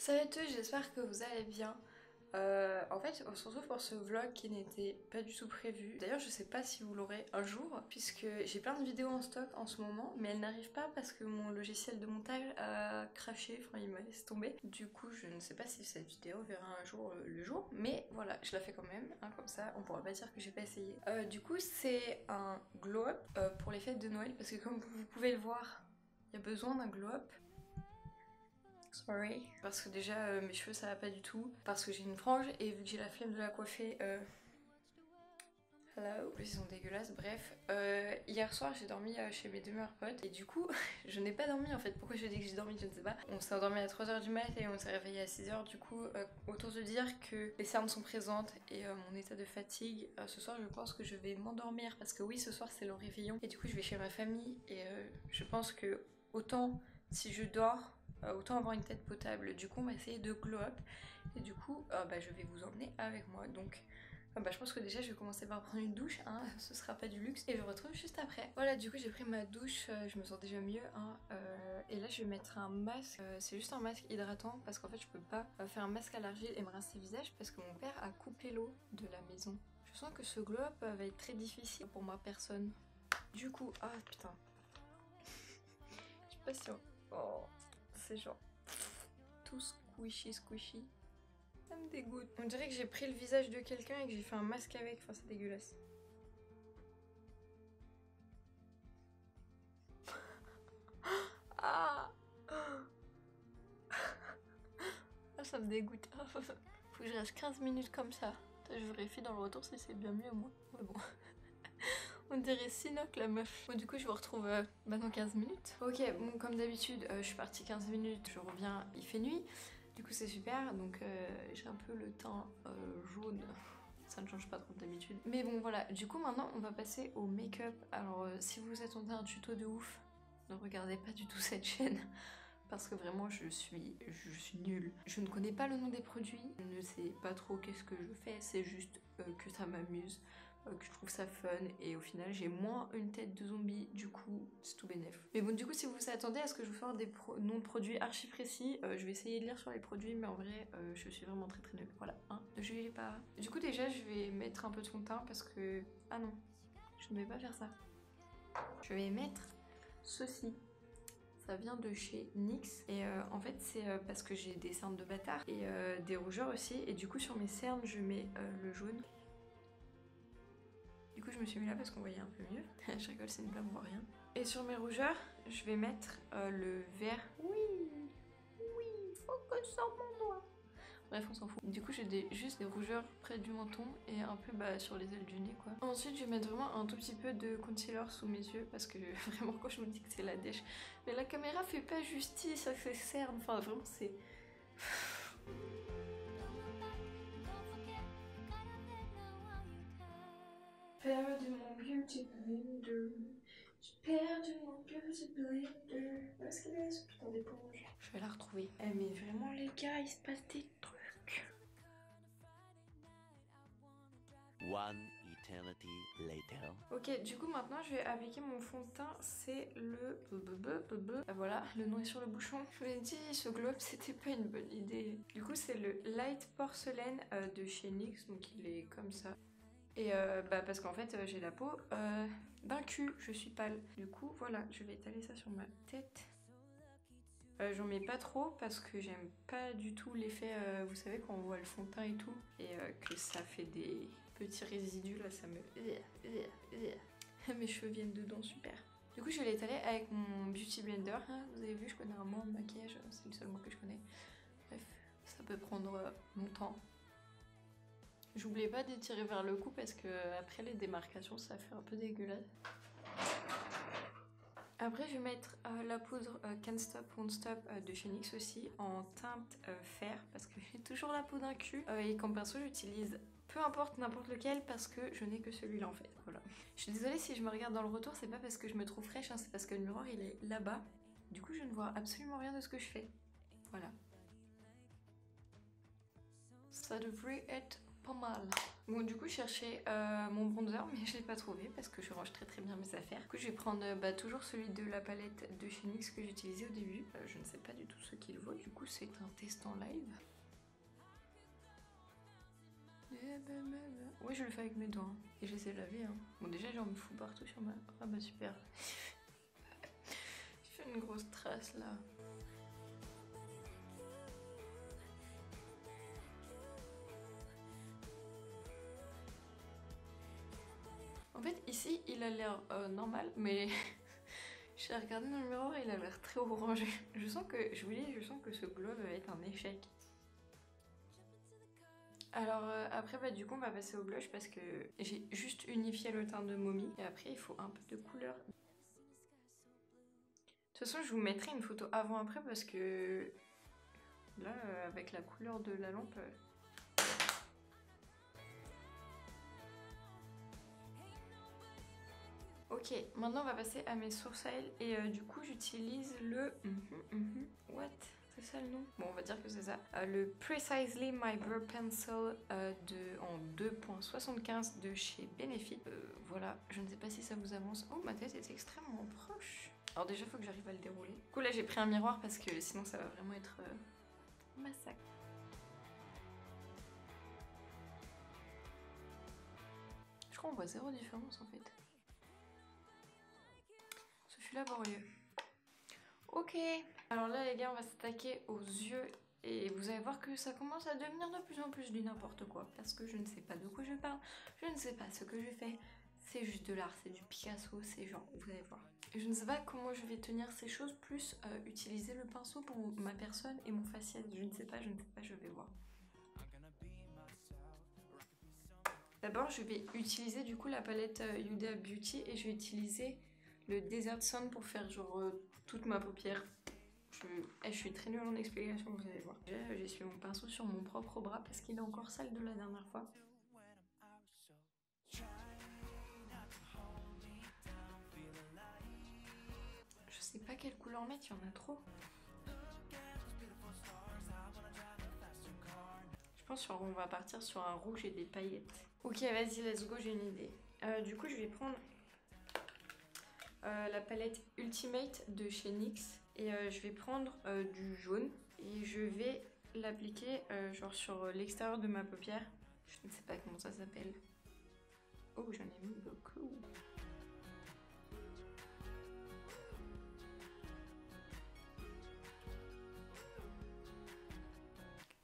Salut à tous, j'espère que vous allez bien. En fait, on se retrouve pour ce vlog qui n'était pas du tout prévu. D'ailleurs, je sais pas si vous l'aurez un jour, puisque j'ai plein de vidéos en stock en ce moment, mais elles n'arrivent pas parce que mon logiciel de montage a craché, enfin il m'a laissé tomber. Du coup, je ne sais pas si cette vidéo verra un jour le jour, mais voilà, je la fais quand même, hein, comme ça on pourra pas dire que j'ai pas essayé. Du coup, c'est un glow-up pour les fêtes de Noël, parce que comme vous pouvez le voir, il y a besoin d'un glow-up. Sorry. Parce que déjà mes cheveux ça va pas du tout. Parce que j'ai une frange et vu que j'ai la flemme de la coiffer, hello. En plus ils sont dégueulasses, bref. Hier soir j'ai dormi chez mes deux meilleurs potes et du coup je n'ai pas dormi en fait. Pourquoi je dis que j'ai dormi je ne sais pas. On s'est endormi à 3h du mat et on s'est réveillé à 6h. Du coup autant se dire que les cernes sont présentes et mon état de fatigue. Ce soir je pense que je vais m'endormir parce que oui ce soir c'est le réveillon. Et du coup je vais chez ma famille et je pense que autant si je dors autant avoir une tête potable. Du coup on va essayer de glow up et du coup je vais vous emmener avec moi. Donc je pense que déjà je vais commencer par prendre une douche, hein, ce sera pas du luxe et je retrouve juste après. Voilà, du coup j'ai pris ma douche, je me sens déjà mieux, hein, et là je vais mettre un masque, c'est juste un masque hydratant parce qu'en fait je peux pas faire un masque à l'argile et me rincer le visage parce que mon père a coupé l'eau de la maison. Je sens que ce glow up va être très difficile pour ma personne. Du coup, ah putain, je suis pas sûre. Oh, c'est genre tout squishy. Ça me dégoûte. On dirait que j'ai pris le visage de quelqu'un et que j'ai fait un masque avec. Enfin, c'est dégueulasse. Ah, ça me dégoûte. Faut que je reste 15 minutes comme ça. Je vérifie dans le retour si c'est bien mieux moi. Ouais bon. On dirait Sinoc la meuf. Bon du coup je vous retrouve dans 15 minutes. Ok, bon comme d'habitude je suis partie 15 minutes, je reviens, il fait nuit. Du coup c'est super, donc j'ai un peu le teint jaune. Ça ne change pas trop d'habitude. Mais bon voilà, du coup maintenant on va passer au make-up. Alors si vous attendez un tuto de ouf, ne regardez pas du tout cette chaîne. Parce que vraiment je suis nulle. Je ne connais pas le nom des produits, je ne sais pas trop qu'est-ce que je fais, c'est juste que ça m'amuse, que je trouve ça fun et au final j'ai moins une tête de zombie, du coup c'est tout bénef. Mais bon du coup si vous vous attendez à ce que je vous fasse des noms de produits archi précis, je vais essayer de lire sur les produits mais en vrai je suis vraiment très nulle. Voilà, hein, ne jugez pas. Du coup déjà je vais mettre un peu de fond de teint parce que... Ah non, je ne vais pas faire ça. Je vais mettre ceci. Ça vient de chez NYX et en fait c'est parce que j'ai des cernes de bâtard et des rougeurs aussi et du coup sur mes cernes je mets le jaune. Du coup je me suis mis là parce qu'on voyait un peu mieux. Je rigole, c'est une blague, on voit rien. Et sur mes rougeurs je vais mettre le vert. Oui, faut que je sorte mon doigt. Bref, on s'en fout. Du coup, j'ai juste des rougeurs près du menton et un peu sur les ailes du nez, quoi. Ensuite, je vais mettre vraiment un tout petit peu de concealer sous mes yeux parce que vraiment, quand je me dis que c'est la dèche. Mais la caméra fait pas justice à ces cernes. Enfin, vraiment, c'est... Perdu mon beauty blender. J'ai perdu mon beauty blender. Où est-ce qu'elle est ce putain d'éponge? Je vais la retrouver. Eh mais vraiment les gars, il se passe des trucs. One eternity later. Ok, du coup maintenant je vais appliquer mon fond de teint, c'est le... Voilà, le nom est sur le bouchon. Je vous l'ai dit, ce globe c'était pas une bonne idée. Du coup c'est le Light Porcelain de chez NYX, donc il est comme ça. Et parce qu'en fait j'ai la peau d'un cul, je suis pâle. Du coup voilà, je vais étaler ça sur ma tête. J'en mets pas trop parce que j'aime pas du tout l'effet, vous savez quand on voit le fond de teint et tout, et que ça fait des petits résidus là, ça me... Mes cheveux viennent dedans, super. Du coup je vais l'étaler avec mon Beauty Blender, hein, vous avez vu je connais un mot en maquillage, c'est le seul mot que je connais. Bref, ça peut prendre longtemps. J'oubliais pas d'étirer vers le cou parce que après les démarcations ça fait un peu dégueulasse. Après je vais mettre la poudre Can't Stop Won't Stop de chez NYX aussi en teinte fer parce que j'ai toujours la peau d'un cul et comme pinceau j'utilise peu importe n'importe lequel parce que je n'ai que celui-là en fait, voilà. Je suis désolée si je me regarde dans le retour, c'est pas parce que je me trouve fraîche, hein, c'est parce que le miroir il est là-bas. Du coup je ne vois absolument rien de ce que je fais, voilà. Ça devrait être pas mal. Bon, du coup, je cherchais mon bronzer, mais je l'ai pas trouvé parce que je range très très bien mes affaires. Du coup, je vais prendre toujours celui de la palette de chez NYX que j'utilisais au début. Je ne sais pas du tout ce qu'il vaut, du coup, c'est un test en live. Oui, je le fais avec mes doigts. Et je les ai lavés. Hein. Bon, déjà, j'en me fous partout sur ma... Ah bah super. J'ai fait une grosse trace là. En fait, ici, il a l'air normal, mais j'ai regardé dans le miroir, il a l'air très orangé. Je sens que, je vous dis, je sens que ce glow va être un échec. Alors après, du coup, on va passer au blush parce que j'ai juste unifié le teint de Mommy. Et après, il faut un peu de couleur. De toute façon, je vous mettrai une photo avant-après parce que là, avec la couleur de la lampe... Ok, maintenant on va passer à mes sourcils et du coup j'utilise le... What? C'est ça le nom? Bon, on va dire que c'est ça. Le Precisely My Brow Pencil en 2.75 de chez Benefit. Voilà, je ne sais pas si ça vous avance. Oh, ma tête est extrêmement proche. Alors déjà, il faut que j'arrive à le dérouler. Du coup, là, j'ai pris un miroir parce que sinon ça va vraiment être massacre. Je crois qu'on voit zéro différence en fait. Ce fut laborieux. Ok, alors là les gars, on va s'attaquer aux yeux et vous allez voir que ça commence à devenir de plus en plus du n'importe quoi parce que je ne sais pas de quoi je parle, je ne sais pas ce que je fais, c'est juste de l'art, c'est du Picasso, c'est genre, vous allez voir. Je ne sais pas comment je vais tenir ces choses, plus utiliser le pinceau pour ma personne et mon faciès, je ne sais pas, je vais voir. D'abord, je vais utiliser du coup la palette Huda Beauty et je vais utiliser le Desert Sun pour faire genre toute ma paupière. Je suis très nulle en explication, vous allez voir. J'essuie mon pinceau sur mon propre bras parce qu'il est encore sale de la dernière fois. Je sais pas quelle couleur mettre, il y en a trop. Je pense qu'on va partir sur un rouge et des paillettes. Ok, vas-y, let's go, j'ai une idée. Du coup, je vais prendre la palette Ultimate de chez NYX et je vais prendre du jaune et je vais l'appliquer genre sur l'extérieur de ma paupière. Je ne sais pas comment ça s'appelle. Oh, j'en ai mis beaucoup.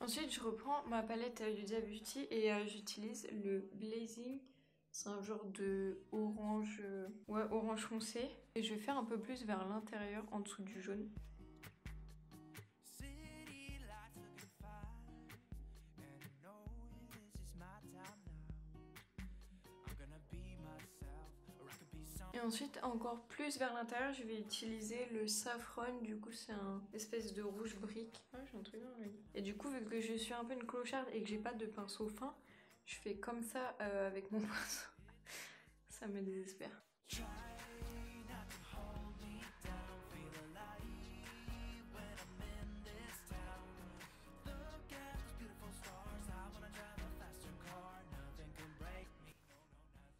Ensuite, je reprends ma palette Huda Beauty et j'utilise le Blazing. C'est un genre de orange, ouais, orange foncé. Et je vais faire un peu plus vers l'intérieur, en dessous du jaune. Et ensuite, encore plus vers l'intérieur, je vais utiliser le Saffron. Du coup, c'est un espèce de rouge brique. Ah, j'ai un truc dans l'œil. Et du coup, vu que je suis un peu une clocharde et que j'ai pas de pinceau fin, je fais comme ça avec mon pinceau. Ça me désespère.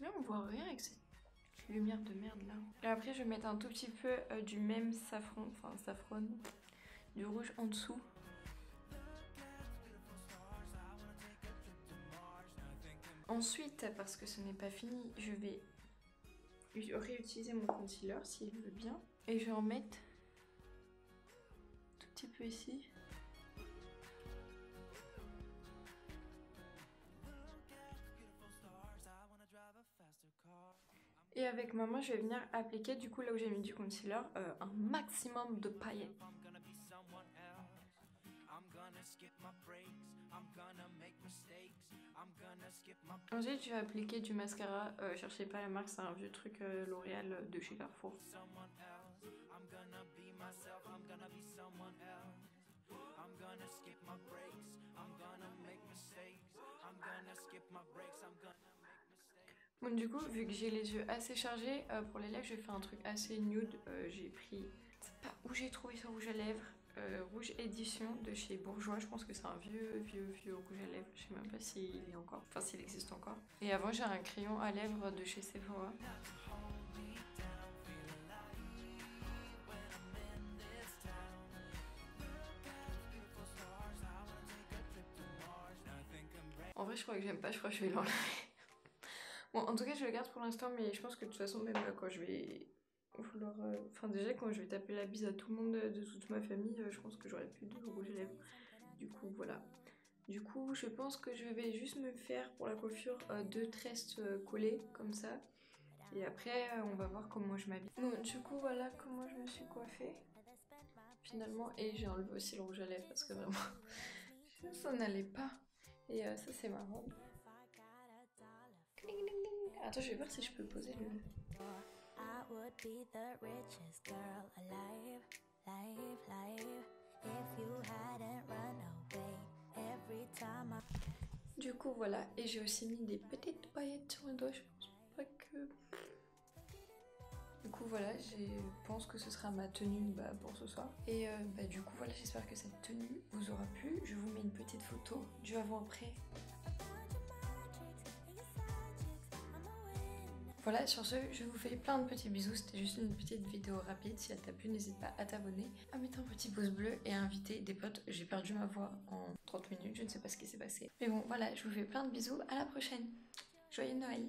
Mais on voit rien avec cette lumière de merde là. Et après, je vais mettre un tout petit peu du même safran, du rouge en dessous. Ensuite, parce que ce n'est pas fini, je vais réutiliser mon concealer s'il veut bien. Et je vais en mettre tout petit peu ici. Et avec ma main, je vais venir appliquer, du coup, là où j'ai mis du concealer, un maximum de paillettes. Ensuite, je vais appliquer du mascara. Cherchez pas la marque, c'est un vieux truc L'Oréal de chez Carrefour. Bon, du coup, vu que j'ai les yeux assez chargés, pour les lèvres, je vais faire un truc assez nude. J'ai pris... Je sais pas où j'ai trouvé ce rouge à lèvres. rouge édition de chez Bourjois. Je pense que c'est un vieux rouge à lèvres. Je sais même pas s'il est encore, enfin s'il existe encore. Et avant j'ai un crayon à lèvres de chez Sephora. En vrai je crois que j'aime pas, je crois que je vais l'enlever. Bon en tout cas je le garde pour l'instant, mais je pense que de toute façon même quand je vais vouloir... Enfin déjà quand je vais taper la bise à tout le monde de toute ma famille, je pense que j'aurai plus de rouge à lèvres. Du coup voilà. Du coup je pense que je vais juste me faire pour la coiffure 2 tresses collées comme ça. Et après on va voir comment je m'habille. Bon du coup voilà comment je me suis coiffée finalement. Et j'ai enlevé aussi le rouge à lèvres parce que vraiment ça n'allait pas. Et ça c'est ma robe. Attends je vais voir si je peux poser le... Du coup voilà, et j'ai aussi mis des petites paillettes sur le doigt, je pense pas que... Du coup voilà, je pense que ce sera ma tenue pour ce soir. Et du coup voilà, j'espère que cette tenue vous aura plu. Je vous mets une petite photo du avant-après. Voilà, sur ce, je vous fais plein de petits bisous. C'était juste une petite vidéo rapide. Si elle t'a plu, n'hésite pas à t'abonner, à mettre un petit pouce bleu et à inviter des potes. J'ai perdu ma voix en 30 minutes, je ne sais pas ce qui s'est passé. Mais bon, voilà, je vous fais plein de bisous. À la prochaine. Joyeux Noël.